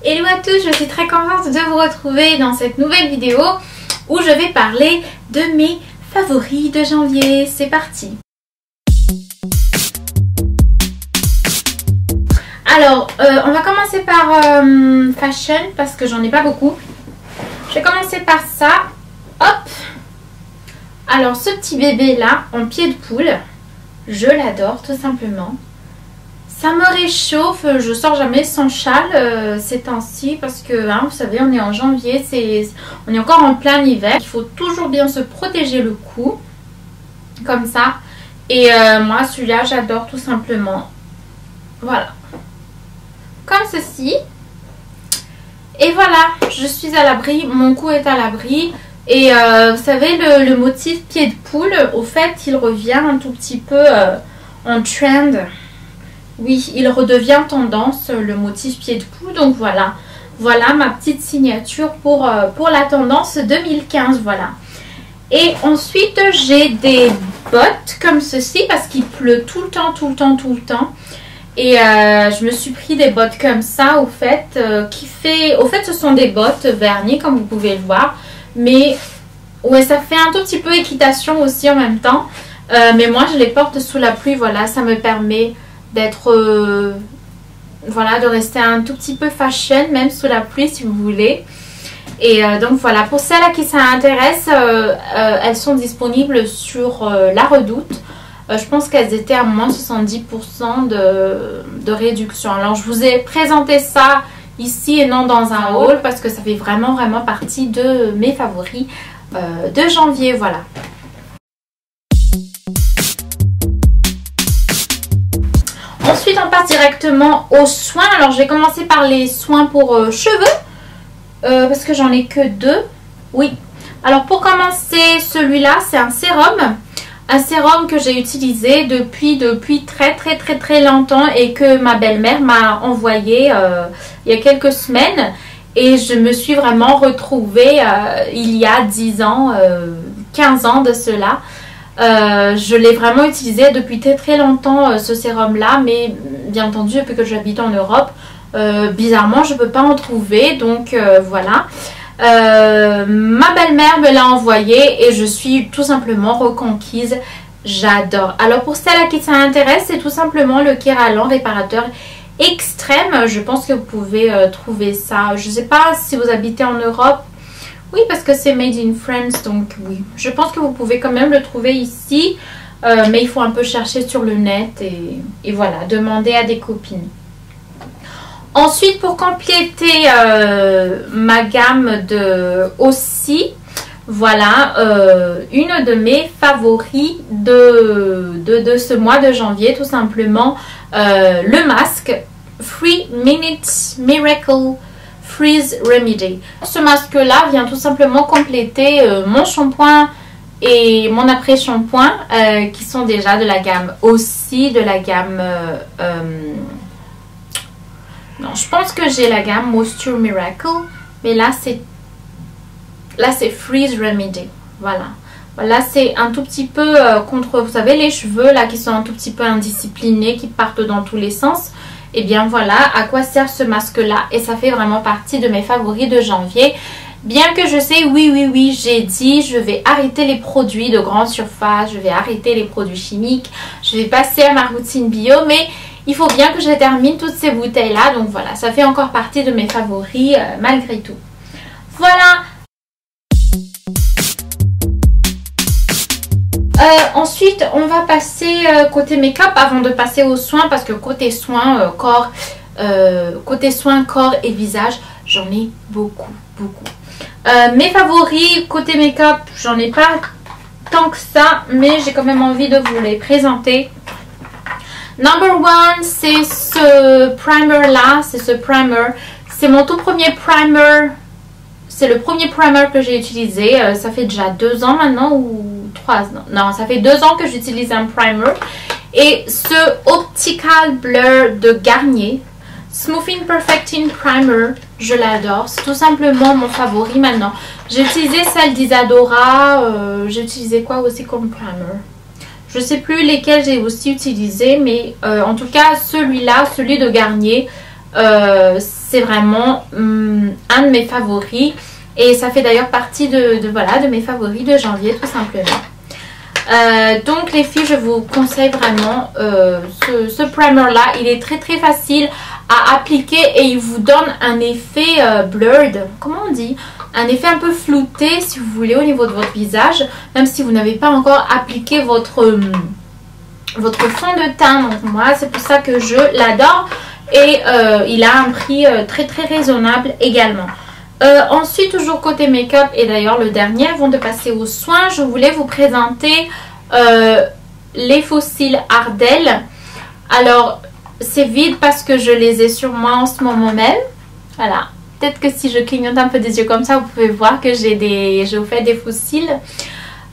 Hello à tous, je suis très contente de vous retrouver dans cette nouvelle vidéo où je vais parler de mes favoris de janvier. C'est parti! Alors, on va commencer par fashion parce que j'en ai pas beaucoup. Je vais commencer par ça. Hop! Alors, ce petit bébé là en pied de poule, je l'adore tout simplement. Ça me réchauffe, je sors jamais sans châle ces temps-ci parce que hein, vous savez, on est en janvier, on est encore en plein hiver. Il faut toujours bien se protéger le cou, comme ça. Et moi, celui-là, j'adore tout simplement. Voilà. Comme ceci. Et voilà, je suis à l'abri, mon cou est à l'abri. Et vous savez, le motif pied de poule, au fait, il revient un tout petit peu en trend. Oui, il redevient tendance, le motif pied de poule. Donc voilà, voilà ma petite signature pour la tendance 2015, voilà. Et ensuite, j'ai des bottes comme ceci parce qu'il pleut tout le temps, tout le temps, tout le temps. Et je me suis pris des bottes comme ça, au fait, au fait, ce sont des bottes vernies, comme vous pouvez le voir. Mais ouais, ça fait un tout petit peu équitation aussi en même temps. Mais moi, je les porte sous la pluie, voilà, ça me permet d'être voilà, de rester un tout petit peu fashion même sous la pluie si vous voulez. Et donc voilà, pour celles à qui ça intéresse, elles sont disponibles sur La Redoute. Je pense qu'elles étaient à moins 70% de réduction. Alors je vous ai présenté ça ici et non dans un haul parce que ça fait vraiment partie de mes favoris de janvier, voilà. Ensuite, on passe directement aux soins. Alors, je vais commencer par les soins pour cheveux. Parce que j'en ai que deux. Oui. Alors, pour commencer, celui-là, c'est un sérum. Un sérum que j'ai utilisé depuis très longtemps. Et que ma belle-mère m'a envoyé il y a quelques semaines. Et je me suis vraiment retrouvée il y a 10 ans, 15 ans de cela. Je l'ai vraiment utilisé depuis très longtemps ce sérum là, mais bien entendu depuis que j'habite en Europe, bizarrement je ne peux pas en trouver, donc voilà. Ma belle-mère me l'a envoyé et je suis tout simplement reconquise, j'adore. Alors pour celles à qui ça intéresse, c'est tout simplement le Keralan réparateur extrême. Je pense que vous pouvez trouver ça, je ne sais pas si vous habitez en Europe. Oui, parce que c'est made in France, donc oui. Je pense que vous pouvez quand même le trouver ici. Mais il faut un peu chercher sur le net et voilà, demander à des copines. Ensuite, pour compléter ma gamme de aussi, voilà, une de mes favoris de ce mois de janvier, tout simplement, le masque 3 Minute Miracle Freeze Remedy. Ce masque là vient tout simplement compléter mon shampoing et mon après shampoing qui sont déjà de la gamme aussi, de la gamme non, je pense que j'ai la gamme Moisture Miracle, mais là c'est Freeze Remedy, voilà. Voilà, c'est un tout petit peu contre, vous savez, les cheveux là qui sont un tout petit peu indisciplinés, qui partent dans tous les sens. Et bien voilà à quoi sert ce masque là, et ça fait vraiment partie de mes favoris de janvier. Bien que je sais, oui, j'ai dit je vais arrêter les produits de grande surface, je vais arrêter les produits chimiques, je vais passer à ma routine bio, mais il faut bien que je termine toutes ces bouteilles là, donc voilà, ça fait encore partie de mes favoris malgré tout. Voilà. Ensuite, on va passer côté make-up avant de passer aux soins parce que côté soins corps et visage, j'en ai beaucoup. Mes favoris côté make-up, j'en ai pas tant que ça, mais j'ai quand même envie de vous les présenter. Number one, c'est ce primer là, c'est mon tout premier primer. C'est le premier primer que j'ai utilisé. Ça fait déjà 2 ans maintenant ou 3 ans. Non, ça fait 2 ans que j'utilise un primer. Et ce Optical Blur de Garnier, Smoothing Perfecting Primer, je l'adore. C'est tout simplement mon favori maintenant. J'ai utilisé celle d'Isadora. J'ai utilisé quoi aussi comme primer? Je ne sais plus lesquels j'ai aussi utilisé. Mais en tout cas, celui-là, celui de Garnier, c'est vraiment un de mes favoris. Et ça fait d'ailleurs partie de mes favoris de janvier tout simplement. Donc les filles, je vous conseille vraiment ce primer là. Il est très très facile à appliquer et il vous donne un effet blurred, comment on dit, un effet un peu flouté si vous voulez au niveau de votre visage, même si vous n'avez pas encore appliqué votre fond de teint. Donc moi c'est pour ça que je l'adore et il a un prix très très raisonnable également. Ensuite, toujours côté make-up, et d'ailleurs le dernier avant de passer aux soins, je voulais vous présenter les faux cils Ardell. Alors c'est vide parce que je les ai sur moi en ce moment même. Voilà, peut-être que si je clignote un peu des yeux comme ça, vous pouvez voir que je vous fais des faux cils.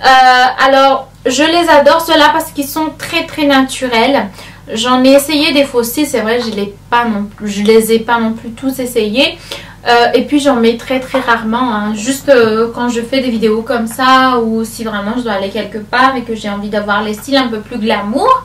Alors je les adore ceux-là parce qu'ils sont très très naturels. J'en ai essayé des faux cils, c'est vrai, je les ai pas non plus tous essayés. Et puis j'en mets très très rarement, hein. Juste quand je fais des vidéos comme ça ou si vraiment je dois aller quelque part et que j'ai envie d'avoir les styles un peu plus glamour.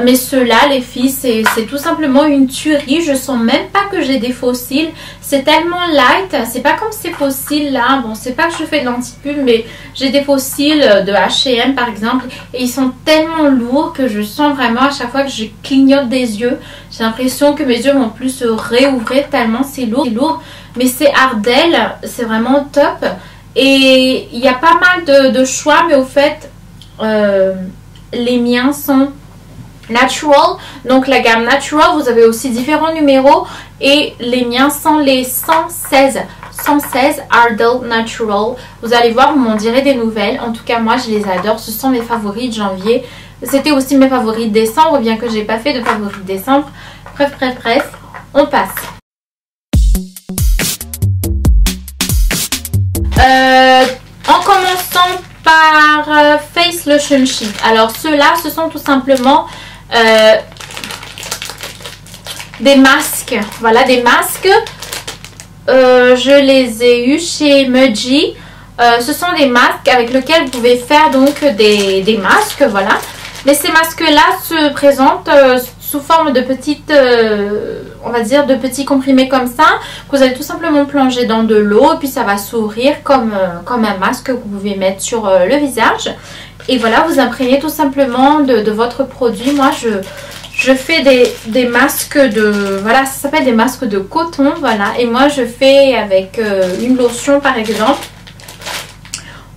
Mais ceux-là, les filles, c'est tout simplement une tuerie. Je sens même pas que j'ai des faux cils. C'est tellement light. C'est pas comme ces faux cils là. Bon, c'est pas que je fais de l'anti-pub, mais j'ai des faux cils de H&M par exemple. Et ils sont tellement lourds que je sens vraiment à chaque fois que je clignote des yeux. J'ai l'impression que mes yeux vont plus se réouvrir tellement c'est lourd. Mais c'est Ardell. C'est vraiment top. Et il y a pas mal de choix. Mais au fait, les miens sont Natural, donc la gamme Natural, vous avez aussi différents numéros et les miens sont les 116 Ardell Natural. Vous allez voir, vous m'en direz des nouvelles. En tout cas, moi je les adore, ce sont mes favoris de janvier. C'était aussi mes favoris de décembre, bien que j'ai pas fait de favoris de décembre. Bref, on passe. En commençant par Face Lotion Sheet. Alors ceux-là, ce sont tout simplement des masques. Voilà, des masques. Je les ai eus chez Muji. Ce sont des masques avec lesquels vous pouvez faire donc des masques. Voilà. Mais ces masques-là se présentent sous forme de petites, on va dire, de petits comprimés comme ça. Que vous allez tout simplement plonger dans de l'eau. Et puis ça va s'ouvrir comme un masque que vous pouvez mettre sur le visage. Et voilà, vous imprégnez tout simplement de votre produit. Moi, je fais des masques de... Voilà, ça s'appelle des masques de coton. Voilà, et moi, je fais avec une lotion, par exemple.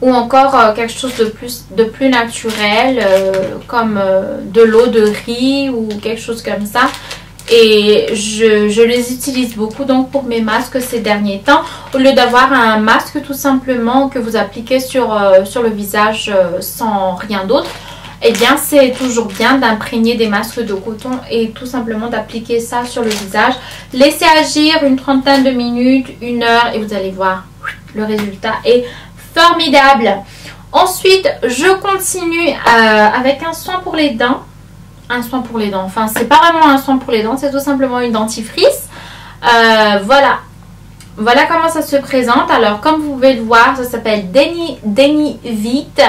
Ou encore quelque chose de plus naturel, comme de l'eau de riz ou quelque chose comme ça. Et je les utilise beaucoup donc pour mes masques ces derniers temps. Au lieu d'avoir un masque tout simplement que vous appliquez sur le visage sans rien d'autre, eh bien c'est toujours bien d'imprégner des masques de coton et tout simplement d'appliquer ça sur le visage. Laissez agir une trentaine de minutes, 1 heure et vous allez voir, le résultat est formidable. Ensuite, je continue avec un soin pour les dents. Un soin pour les dents. Enfin, c'est pas vraiment un soin pour les dents, c'est tout simplement une dentifrice. Voilà. Voilà comment ça se présente. Alors, comme vous pouvez le voir, ça s'appelle Denivite.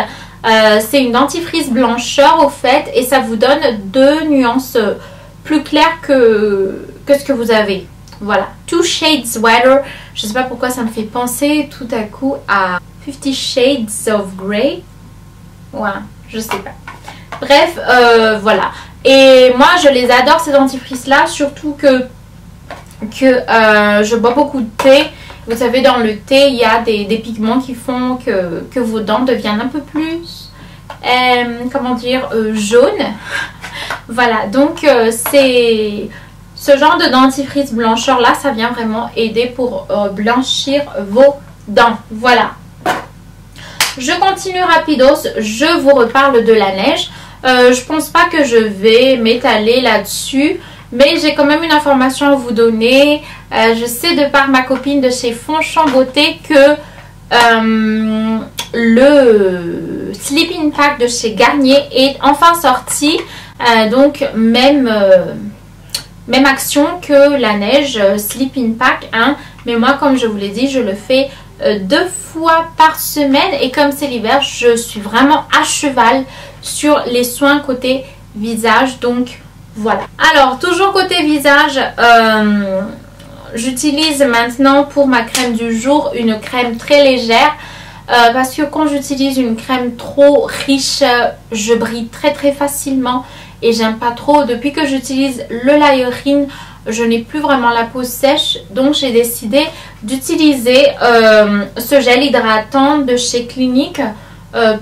C'est une dentifrice blancheur au fait. Et ça vous donne 2 nuances plus claires que ce que vous avez. Voilà. 2 shades whiter. Je sais pas pourquoi ça me fait penser tout à coup à 50 Shades of Grey. Ouais, je sais pas. Bref, voilà. Et moi, je les adore ces dentifrices-là, surtout que je bois beaucoup de thé. Vous savez, dans le thé, il y a des pigments qui font que vos dents deviennent un peu plus, comment dire, jaunes. Voilà, donc c'est ce genre de dentifrice blancheur-là, ça vient vraiment aider pour blanchir vos dents. Voilà. Je continue rapidos, je vous reparle de la neige. Je pense pas que je vais m'étaler là-dessus, mais j'ai quand même une information à vous donner. Je sais de par ma copine de chez Fonchamp Beauté que le Sleeping Pack de chez Garnier est enfin sorti. Donc même action que la neige Sleeping Pack, hein. Mais moi, comme je vous l'ai dit, je le fais 2 fois par semaine. Et comme c'est l'hiver, je suis vraiment à cheval sur les soins côté visage. Donc voilà. Alors toujours côté visage, j'utilise maintenant pour ma crème du jour une crème très légère. Parce que quand j'utilise une crème trop riche, je brille très facilement et j'aime pas trop. Depuis que j'utilise le Liorine, je n'ai plus vraiment la peau sèche, donc j'ai décidé d'utiliser ce gel hydratant de chez Clinique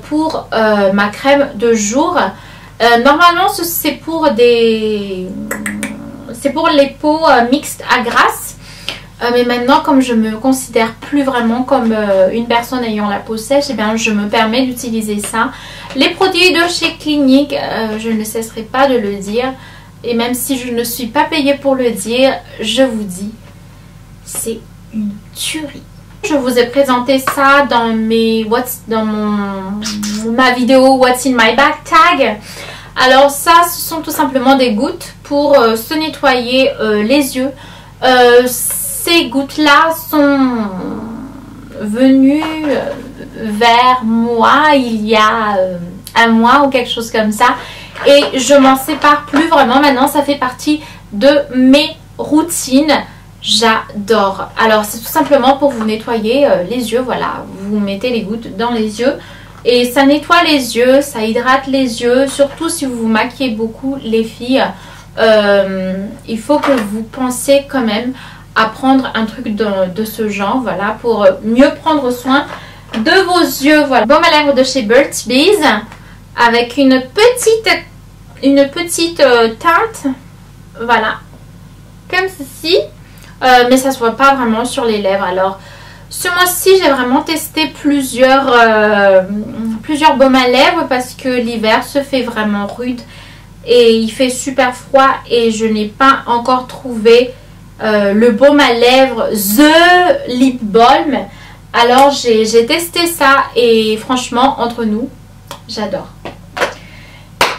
pour ma crème de jour. Normalement c'est pour les peaux mixtes à grasse. Mais maintenant, comme je me considère plus vraiment comme une personne ayant la peau sèche, eh bien, je me permets d'utiliser ça. Les produits de chez Clinique, je ne cesserai pas de le dire. Et même si je ne suis pas payée pour le dire, je vous dis, c'est une tuerie. Je vous ai présenté ça dans ma vidéo What's in my bag tag. Alors ça, ce sont tout simplement des gouttes pour se nettoyer les yeux. Ces gouttes-là sont venues vers moi il y a un mois ou quelque chose comme ça. Et je m'en sépare plus vraiment. Maintenant, ça fait partie de mes routines. J'adore. Alors, c'est tout simplement pour vous nettoyer les yeux. Voilà, vous mettez les gouttes dans les yeux. Et ça nettoie les yeux, ça hydrate les yeux. Surtout si vous vous maquillez beaucoup, les filles. Il faut que vous pensiez quand même à prendre un truc de ce genre, voilà, pour mieux prendre soin de vos yeux. Voilà, baume à lèvres de chez Burt's Bees avec une petite teinte, voilà, comme ceci, mais ça se voit pas vraiment sur les lèvres. Alors ce mois-ci, j'ai vraiment testé plusieurs baumes à lèvres parce que l'hiver se fait vraiment rude et il fait super froid et je n'ai pas encore trouvé le baume à lèvres The Lip Balm. Alors j'ai testé ça et franchement, entre nous, j'adore.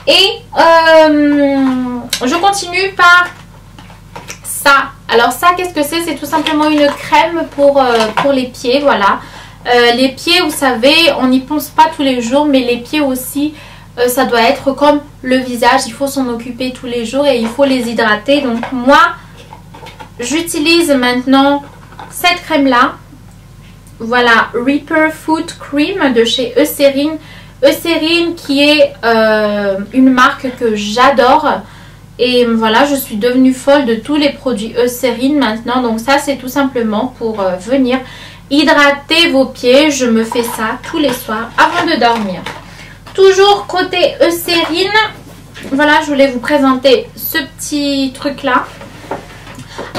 Et je continue par ça. Alors ça, qu'est-ce que c'est? C'est tout simplement une crème pour les pieds, voilà. Les pieds, vous savez, on n'y pense pas tous les jours, mais les pieds aussi, ça doit être comme le visage. Il faut s'en occuper tous les jours et il faut les hydrater. Donc moi, j'utilise maintenant cette crème-là. Voilà, Reaper Foot Cream de chez Eucérine. Eucérine qui est une marque que j'adore. Et voilà, je suis devenue folle de tous les produits Eucérine maintenant. Donc ça, c'est tout simplement pour venir hydrater vos pieds. Je me fais ça tous les soirs avant de dormir. Toujours côté Eucérine, voilà, je voulais vous présenter ce petit truc-là.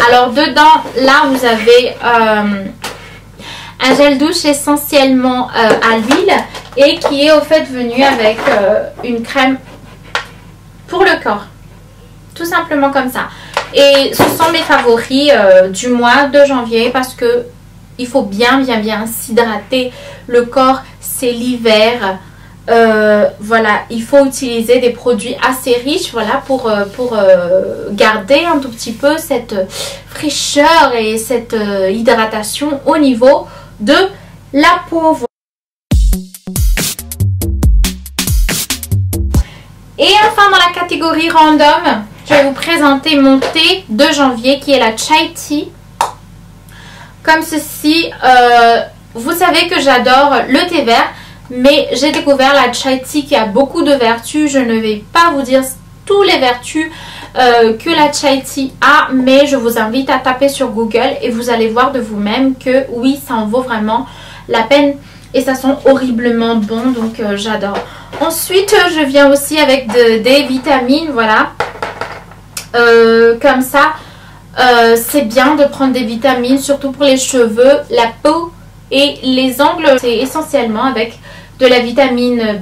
Alors dedans, là, vous avez un gel douche essentiellement à l'huile et qui est au fait venu avec une crème pour le corps. Tout simplement comme ça. Et ce sont mes favoris du mois de janvier parce que il faut bien s'hydrater. Le corps, c'est l'hiver. Voilà, il faut utiliser des produits assez riches, voilà, pour garder un tout petit peu cette fraîcheur et cette hydratation au niveau de la peau. Et enfin, dans la catégorie random, je vais vous présenter mon thé de janvier qui est la Chai Tea. Comme ceci, vous savez que j'adore le thé vert, mais j'ai découvert la Chai Tea qui a beaucoup de vertus. Je ne vais pas vous dire toutes les vertus que la Chai Tea a, mais je vous invite à taper sur Google et vous allez voir de vous-même que oui, ça en vaut vraiment la peine et ça sent horriblement bon, donc j'adore. Ensuite, je viens aussi avec des vitamines, voilà, comme ça. C'est bien de prendre des vitamines, surtout pour les cheveux, la peau et les ongles. C'est essentiellement avec de la vitamine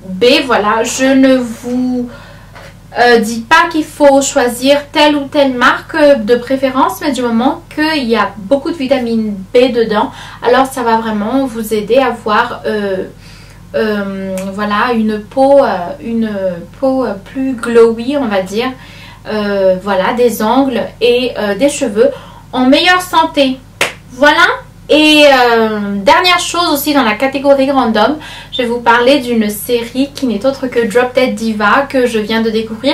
B, voilà. Je ne vous dis pas qu'il faut choisir telle ou telle marque de préférence, mais du moment qu'il y a beaucoup de vitamine B dedans, alors ça va vraiment vous aider à avoir voilà, une peau plus glowy, on va dire. Voilà, des ongles et des cheveux en meilleure santé. Voilà. Et dernière chose aussi dans la catégorie random, je vais vous parler d'une série qui n'est autre que Drop Dead Diva que je viens de découvrir.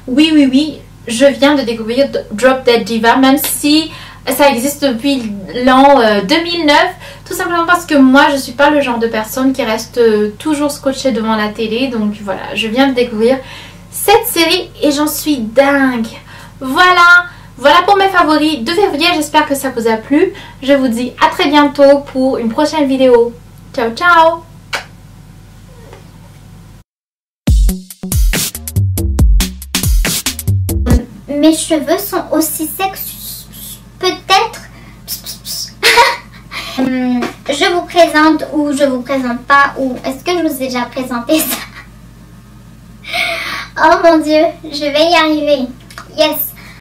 Oui, je viens de découvrir Drop Dead Diva, même si Ça existe depuis l'an 2009, tout simplement parce que moi je suis pas le genre de personne qui reste toujours scotchée devant la télé. Donc voilà, je viens de découvrir cette série et j'en suis dingue. Voilà pour mes favoris de février, j'espère que ça vous a plu. Je vous dis à très bientôt pour une prochaine vidéo. Ciao ciao. Mes cheveux sont aussi secs, peut-être. Je vous présente ou je vous présente pas, ou est-ce que je vous ai déjà présenté ça? Oh mon Dieu, je vais y arriver. Yes.